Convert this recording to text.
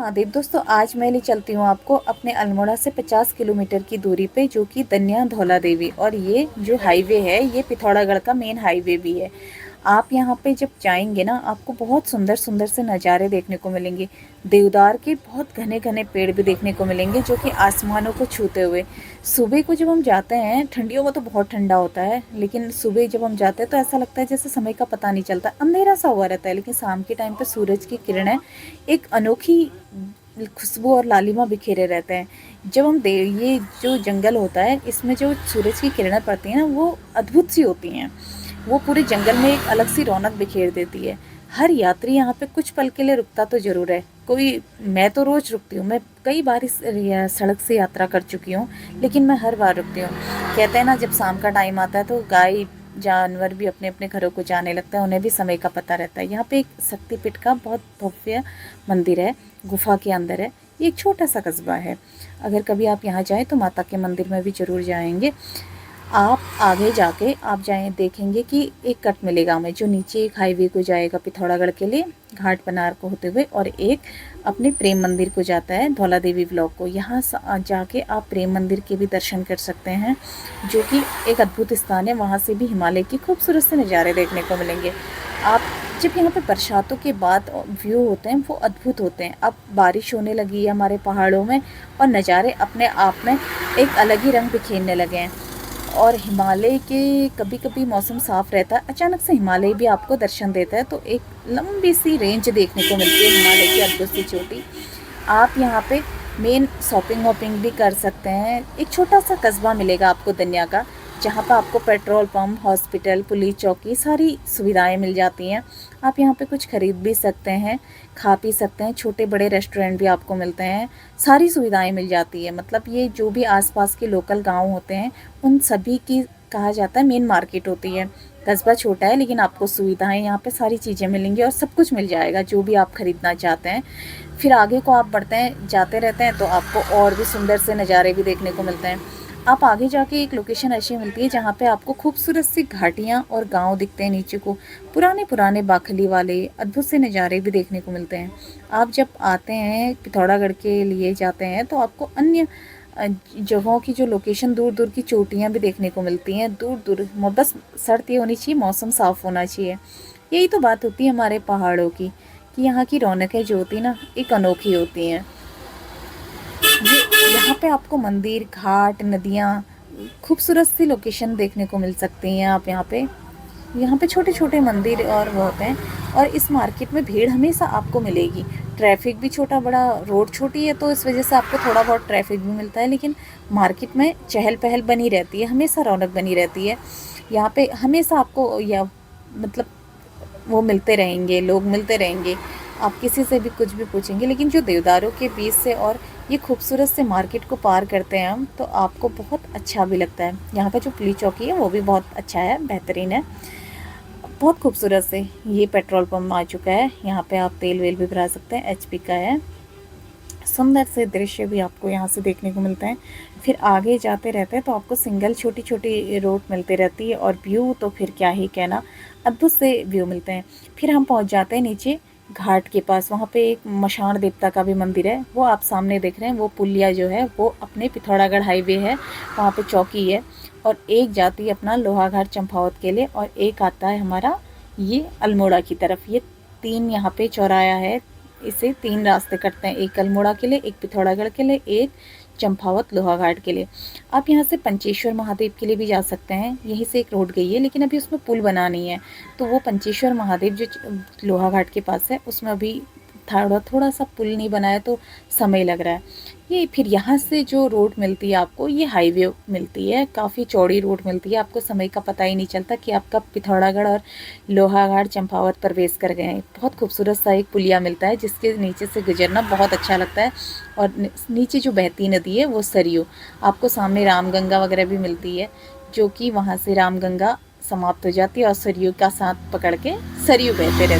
महादेव। दोस्तों आज मैं ले चलती हूँ आपको अपने अल्मोड़ा से 50 किलोमीटर की दूरी पे, जो कि दनिया धौला देवी। और ये जो हाईवे है ये पिथौरागढ़ का मेन हाईवे भी है। आप यहाँ पे जब जाएंगे ना, आपको बहुत सुंदर सुंदर से नज़ारे देखने को मिलेंगे। देवदार के बहुत घने घने पेड़ भी देखने को मिलेंगे जो कि आसमानों को छूते हुए। सुबह को जब हम जाते हैं, ठंडियों में तो बहुत ठंडा होता है, लेकिन सुबह जब हम जाते हैं तो ऐसा लगता है जैसे समय का पता नहीं चलता, अंधेरा सा हुआ रहता है। लेकिन शाम के टाइम पे सूरज की किरणें एक अनोखी खुशबू और लालिमा बिखेरे रहते हैं। जब हम ये जो जंगल होता है, इसमें जो सूरज की किरणें पड़ती हैं ना, वो अद्भुत सी होती हैं। वो पूरे जंगल में एक अलग सी रौनक बिखेर देती है। हर यात्री यहाँ पे कुछ पल के लिए रुकता तो ज़रूर है। मैं तो रोज़ रुकती हूँ, मैं कई बार इस सड़क से यात्रा कर चुकी हूँ, लेकिन मैं हर बार रुकती हूँ। कहते हैं ना, जब शाम का टाइम आता है तो गाय जानवर भी अपने अपने घरों को जाने लगता है, उन्हें भी समय का पता रहता है। यहाँ पे एक शक्तिपीठ का बहुत भव्य मंदिर है, गुफा के अंदर है। ये एक छोटा सा कस्बा है। अगर कभी आप यहाँ जाएं तो माता के मंदिर में भी ज़रूर जाएंगे। आप आगे जाके आप जाएं, देखेंगे कि एक कट मिलेगा हमें, जो नीचे एक हाईवे को जाएगा पिथौरागढ़ के लिए घाट बनार को होते हुए, और एक अपने प्रेम मंदिर को जाता है धौला देवी ब्लॉक को। यहाँ जाके आप प्रेम मंदिर के भी दर्शन कर सकते हैं, जो कि एक अद्भुत स्थान है। वहाँ से भी हिमालय की खूबसूरत से नज़ारे देखने को मिलेंगे। आप जब यहाँ पे बरसातों के बाद व्यू होते हैं वो अद्भुत होते हैं। अब बारिश होने लगी है हमारे पहाड़ों में, और नज़ारे अपने आप में एक अलग ही रंग बिखेरने लगे हैं। और हिमालय के कभी कभी मौसम साफ़ रहता है, अचानक से हिमालय भी आपको दर्शन देता है, तो एक लंबी सी रेंज देखने को मिलती है हिमालय की अद्भुत सी चोटी। आप यहाँ पे मेन शॉपिंग वॉपिंग भी कर सकते हैं। एक छोटा सा कस्बा मिलेगा आपको दनिया का, जहाँ पर आपको पेट्रोल पंप, हॉस्पिटल, पुलिस चौकी, सारी सुविधाएं मिल जाती हैं। आप यहाँ पे कुछ खरीद भी सकते हैं, खा पी सकते हैं। छोटे बड़े रेस्टोरेंट भी आपको मिलते हैं, सारी सुविधाएं मिल जाती है। मतलब ये जो भी आसपास के लोकल गांव होते हैं, उन सभी की कहा जाता है मेन मार्केट होती है। कस्बा छोटा है, लेकिन आपको सुविधाएं यहाँ पे सारी चीज़ें मिलेंगी और सब कुछ मिल जाएगा जो भी आप ख़रीदना चाहते हैं। फिर आगे को आप बढ़ते हैं, जाते रहते हैं, तो आपको और भी सुंदर से नज़ारे भी देखने को मिलते हैं। आप आगे जाके एक लोकेशन ऐसी मिलती है जहाँ पे आपको खूबसूरत सी घाटियाँ और गांव दिखते हैं नीचे को, पुराने पुराने बाखली वाले अद्भुत से नज़ारे भी देखने को मिलते हैं। आप जब आते हैं पिथौरागढ़ के लिए जाते हैं तो आपको अन्य जगहों की जो लोकेशन, दूर दूर की चोटियाँ भी देखने को मिलती हैं। दूर दूर बस शर्त ये होनी चाहिए, मौसम साफ़ होना चाहिए। यही तो बात होती है हमारे पहाड़ों की, कि यहाँ की रौनकें जो होती ना, एक अनोखी होती हैं। ये यहाँ पे आपको मंदिर, घाट, नदियाँ, खूबसूरत सी लोकेशन देखने को मिल सकती हैं। आप यहाँ पे छोटे छोटे मंदिर और वो होते हैं। और इस मार्केट में भीड़ हमेशा आपको मिलेगी। ट्रैफिक भी छोटा बड़ा, रोड छोटी है तो इस वजह से आपको थोड़ा बहुत ट्रैफिक भी मिलता है, लेकिन मार्केट में चहल पहल बनी रहती है, हमेशा रौनक बनी रहती है। यहाँ पे हमेशा आपको या मतलब वो मिलते रहेंगे, लोग मिलते रहेंगे। आप किसी से भी कुछ भी पूछेंगे, लेकिन जो देवदारों के बीच से और ये खूबसूरत से मार्केट को पार करते हैं हम, तो आपको बहुत अच्छा भी लगता है। यहाँ का जो पुलिस चौकी है वो भी बहुत अच्छा है, बेहतरीन है, बहुत खूबसूरत से। ये पेट्रोल पंप आ चुका है, यहाँ पे आप तेल वेल भी भरा सकते हैं, एचपी का है। सुंदर से दृश्य भी आपको यहाँ से देखने को मिलते हैं। फिर आगे जाते रहते हैं तो आपको सिंगल छोटी छोटी रोड मिलती रहती है, और व्यू तो फिर क्या ही कहना, अद्भुत से व्यू मिलते हैं। फिर हम पहुँच जाते हैं नीचे घाट के पास। वहाँ पे एक मशाण देवता का भी मंदिर है, वो आप सामने देख रहे हैं। वो पुलिया जो है वो अपने पिथौरागढ़ हाईवे है, वहाँ पे चौकी है। और एक जाती है अपना लोहाघाट चंपावत के लिए, और एक आता है हमारा ये अल्मोड़ा की तरफ। ये तीन यहाँ पे चौराया है, इसे तीन रास्ते कटते हैं, एक अल्मोड़ा के लिए, एक पिथौरागढ़ के लिए, एक चंपावत लोहाघाट के लिए। आप यहाँ से पंचेश्वर महादेव के लिए भी जा सकते हैं, यहीं से एक रोड गई है, लेकिन अभी उसमें पुल बना नहीं है। तो वो पंचेश्वर महादेव जो लोहाघाट के पास है, उसमें अभी थोड़ा सा पुल नहीं बनाया तो समय लग रहा है। ये फिर यहाँ से जो रोड मिलती है आपको, ये हाईवे मिलती है, काफ़ी चौड़ी रोड मिलती है। आपको समय का पता ही नहीं चलता कि आप कब पिथौरागढ़ और लोहाघाट चंपावत प्रवेश कर गए हैं। बहुत खूबसूरत सा एक पुलिया मिलता है, जिसके नीचे से गुजरना बहुत अच्छा लगता है। और नीचे जो बहती नदी है वो सरयू, आपको सामने रामगंगा वगैरह भी मिलती है, जो कि वहाँ से रामगंगा समाप्त हो जाती है और सरयू का साथ पकड़ के सरयू बहते रहते हैं।